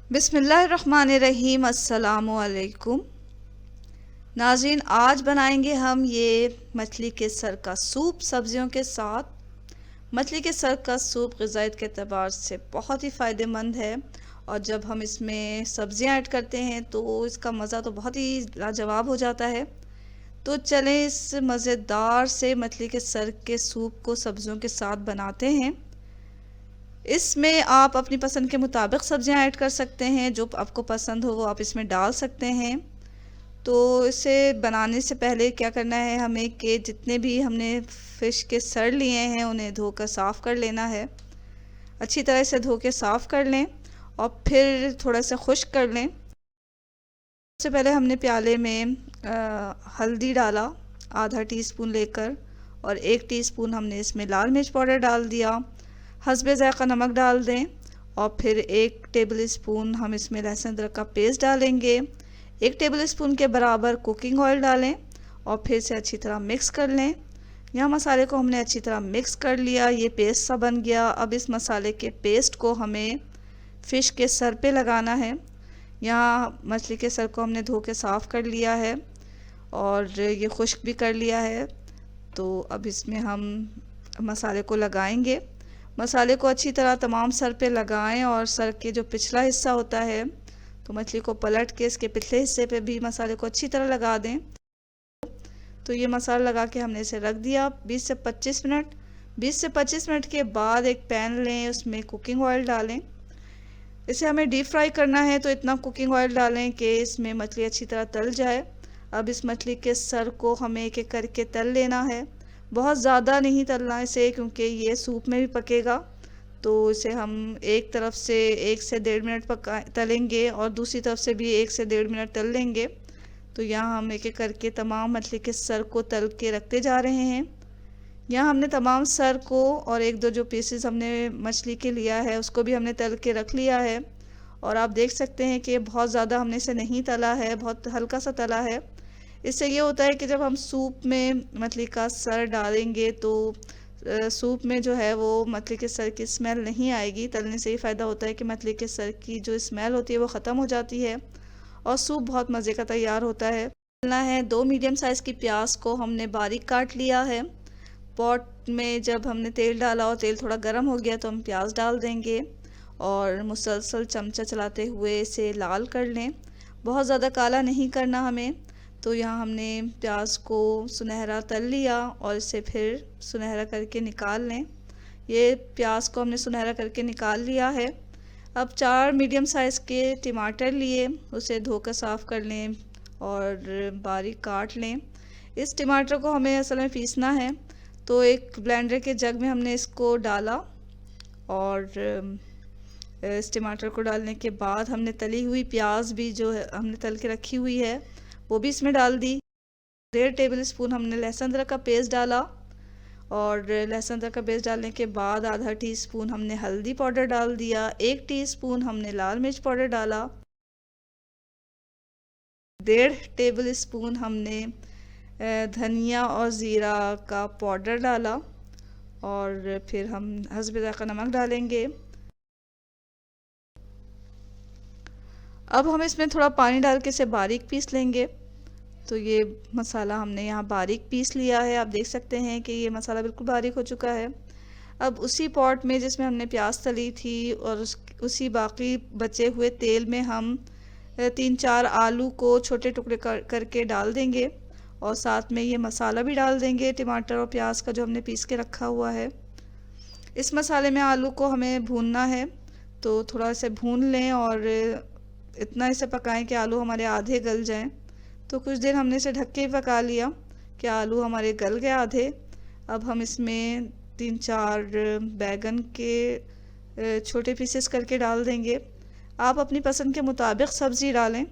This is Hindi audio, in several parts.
बिस्मिल्लाहिर्रहमानिर्रहीम। अस्सलामुअलैकुम नाज़रीन, आज बनाएंगे हम ये मछली के सर का सूप सब्जियों के साथ। मछली के सर का सूप ग़िज़ाइत के एतबार से बहुत ही फ़ायदेमंद है और जब हम इसमें सब्ज़ियां ऐड करते हैं तो इसका मज़ा तो बहुत ही लाजवाब हो जाता है। तो चलें इस मज़ेदार से मछली के सर के सूप को सब्जियों के साथ बनाते हैं। इसमें आप अपनी पसंद के मुताबिक सब्जियां ऐड कर सकते हैं, जो आपको पसंद हो वो आप इसमें डाल सकते हैं। तो इसे बनाने से पहले क्या करना है हमें कि जितने भी हमने फ़िश के सर लिए हैं उन्हें धोकर साफ़ कर लेना है। अच्छी तरह से धो के साफ़ कर लें और फिर थोड़ा सा खुश्क कर लें। सबसे पहले हमने प्याले में हल्दी डाला आधा टीस्पून लेकर, और 1 टीस्पून हमने इसमें लाल मिर्च पाउडर डाल दिया। हस्बे ज़ायक़ा नमक डाल दें और फिर 1 टेबल स्पून हम इसमें लहसुन अदरक का पेस्ट डालेंगे। 1 टेबल स्पून के बराबर कुकिंग ऑयल डालें और फिर से अच्छी तरह मिक्स कर लें। यहाँ मसाले को हमने अच्छी तरह मिक्स कर लिया, ये पेस्ट सा बन गया। अब इस मसाले के पेस्ट को हमें फ़िश के सर पे लगाना है। यहाँ मछली के सर को हमने धो के साफ़ कर लिया है और ये खुश्क भी कर लिया है। तो अब इसमें हम मसाले को लगाएंगे। मसाले को अच्छी तरह तमाम सर पे लगाएं और सर के जो पिछला हिस्सा होता है तो मछली को पलट के इसके पिछले हिस्से पे भी मसाले को अच्छी तरह लगा दें। तो ये मसाला लगा के हमने इसे रख दिया 20 से 25 मिनट। 20 से 25 मिनट के बाद एक पैन लें, उसमें कुकिंग ऑयल डालें। इसे हमें डीप फ्राई करना है तो इतना कुकिंग ऑयल डालें कि इसमें मछली अच्छी तरह तल जाए। अब इस मछली के सर को हमें एक एक करके तल लेना है। बहुत ज़्यादा नहीं तलना इसे, क्योंकि ये सूप में भी पकेगा। तो इसे हम एक तरफ से 1 से 1.5 मिनट तलेंगे और दूसरी तरफ से भी 1 से 1.5 मिनट तल लेंगे। तो यहाँ हम एक एक करके तमाम मछली के सर को तल के रखते जा रहे हैं। यहाँ हमने तमाम सर को और 1-2 जो पीसेस हमने मछली के लिया है उसको भी हमने तल के रख लिया है। और आप देख सकते हैं कि बहुत ज़्यादा हमने इसे नहीं तला है, बहुत हल्का सा तला है। इससे ये होता है कि जब हम सूप में मछली का सर डालेंगे तो सूप में जो है वो मछली के सर की स्मेल नहीं आएगी। तलने से ये फ़ायदा होता है कि मछली के सर की जो स्मेल होती है वो ख़त्म हो जाती है और सूप बहुत मज़े का तैयार होता है। डालना है 2 मीडियम साइज़ की प्याज को हमने बारीक काट लिया है। पॉट में जब हमने तेल डाला और तेल थोड़ा गर्म हो गया तो हम प्याज डाल देंगे और मुसलसल चमचा चलाते हुए इसे लाल कर लें। बहुत ज़्यादा काला नहीं करना हमें। तो यहाँ हमने प्याज को सुनहरा तल लिया और इसे फिर सुनहरा करके निकाल लें। ये प्याज को हमने सुनहरा करके निकाल लिया है। अब 4 मीडियम साइज़ के टमाटर लिए, उसे धोकर साफ़ कर लें और बारीक काट लें। इस टमाटर को हमें असल में पीसना है। तो एक ब्लेंडर के जग में हमने इसको डाला और इस टमाटर को डालने के बाद हमने तली हुई प्याज भी जो है हमने तल के रखी हुई है वो भी इसमें डाल दी। 1.5 टेबल स्पून हमने लहसुन अदरक का पेस्ट डाला और लहसुन अदरक का पेस्ट डालने के बाद आधा टीस्पून हमने हल्दी पाउडर डाल दिया। 1 टीस्पून हमने लाल मिर्च पाउडर डाला। 1.5 टेबल स्पून हमने धनिया और ज़ीरा का पाउडर डाला और फिर हम हस्बे ज़ायक़ा नमक डालेंगे। अब हम इसमें थोड़ा पानी डाल के इसे बारीक पीस लेंगे। तो ये मसाला हमने यहाँ बारीक पीस लिया है। आप देख सकते हैं कि ये मसाला बिल्कुल बारीक हो चुका है। अब उसी पॉट में जिसमें हमने प्याज तली थी और उसी बाकी बचे हुए तेल में हम 3-4 आलू को छोटे टुकड़े करके डाल देंगे और साथ में ये मसाला भी डाल देंगे टमाटर और प्याज का जो हमने पीस के रखा हुआ है। इस मसाले में आलू को हमें भूनना है, तो थोड़ा इसे भून लें और इतना इसे पकाएं कि आलू हमारे आधे गल जाएं। तो कुछ देर हमने इसे ढक के ही पका लिया कि आलू हमारे गल गए आधे। अब हम इसमें 3-4 बैगन के छोटे पीसेस करके डाल देंगे। आप अपनी पसंद के मुताबिक सब्ज़ी डालें।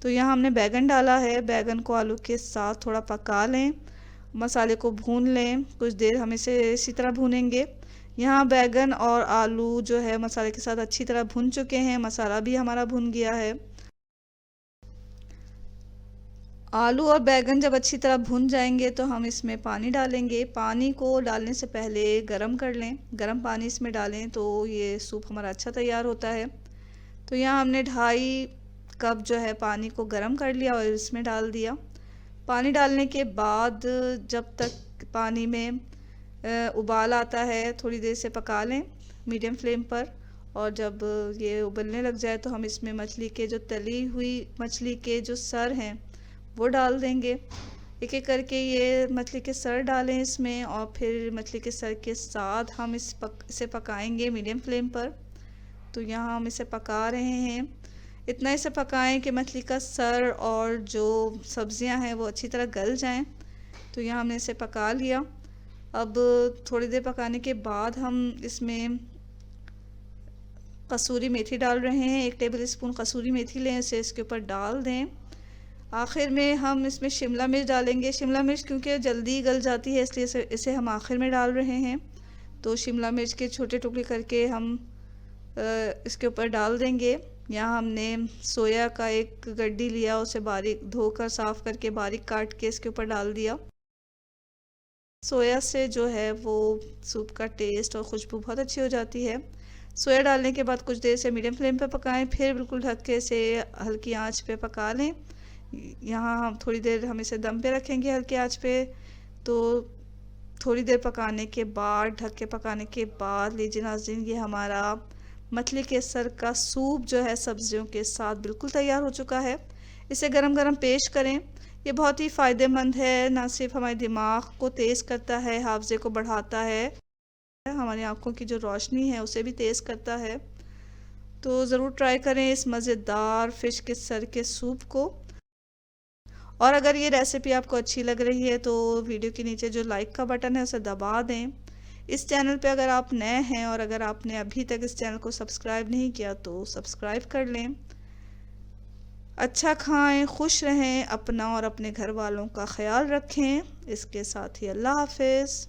तो यहाँ हमने बैगन डाला है। बैगन को आलू के साथ थोड़ा पका लें, मसाले को भून लें। कुछ देर हम इसे इसी तरह भूनेंगे। यहाँ बैगन और आलू जो है मसाले के साथ अच्छी तरह भुन चुके हैं, मसाला भी हमारा भुन गया है। आलू और बैगन जब अच्छी तरह भुन जाएंगे तो हम इसमें पानी डालेंगे। पानी को डालने से पहले गरम कर लें, गरम पानी इसमें डालें तो ये सूप हमारा अच्छा तैयार होता है। तो यहाँ हमने 2.5 कप जो है पानी को गर्म कर लिया और इसमें डाल दिया। पानी डालने के बाद जब तक पानी में उबाल आता है थोड़ी देर से पका लें मीडियम फ्लेम पर। और जब ये उबलने लग जाए तो हम इसमें मछली के जो तली हुई मछली के जो सर हैं वो डाल देंगे। एक एक करके ये मछली के सर डालें इसमें और फिर मछली के सर के साथ हम इसे पकाएंगे मीडियम फ्लेम पर। तो यहाँ हम इसे पका रहे हैं। इतना इसे पकाएं कि मछली का सर और जो सब्जियां हैं वो अच्छी तरह गल जाएं। तो यहाँ हमने इसे पका लिया। अब थोड़ी देर पकाने के बाद हम इसमें कसूरी मेथी डाल रहे हैं। 1 टेबल स्पून कसूरी मेथी लें, इसे इसके ऊपर डाल दें। आखिर में हम इसमें शिमला मिर्च डालेंगे। शिमला मिर्च क्योंकि जल्दी गल जाती है इसलिए इसे हम आखिर में डाल रहे हैं। तो शिमला मिर्च के छोटे टुकड़े करके हम इसके ऊपर डाल देंगे। यहाँ हमने सोया का एक गड्डी लिया, उसे बारीक धोकर साफ़ करके बारीक काट के इसके ऊपर डाल दिया। सोया से जो है वो सूप का टेस्ट और खुशबू बहुत अच्छी हो जाती है। सोया डालने के बाद कुछ देर से मीडियम फ्लेम पे पकाएं, फिर बिल्कुल ढक के इसे हल्की आंच पे पका लें। यहाँ हम थोड़ी देर हम इसे दम पे रखेंगे हल्की आंच पे। तो थोड़ी देर पकाने के बाद ढक के पकाने के बाद लीजिए नाज़रीन, ये हमारा मछली के सर का सूप जो है सब्जियों के साथ बिल्कुल तैयार हो चुका है। इसे गरम गरम पेश करें। ये बहुत ही फ़ायदेमंद है, ना सिर्फ हमारे दिमाग को तेज़ करता है, हाफ़ज़े को बढ़ाता है, हमारी आँखों की जो रोशनी है उसे भी तेज़ करता है। तो ज़रूर ट्राई करें इस मज़ेदार फ़िश के सर के सूप को। और अगर ये रेसिपी आपको अच्छी लग रही है तो वीडियो के नीचे जो लाइक का बटन है उसे दबा दें। इस चैनल पे अगर आप नए हैं और अगर आपने अभी तक इस चैनल को सब्सक्राइब नहीं किया तो सब्सक्राइब कर लें। अच्छा खाएं, खुश रहें, अपना और अपने घर वालों का ख्याल रखें। इसके साथ ही अल्लाह हाफ़िज़।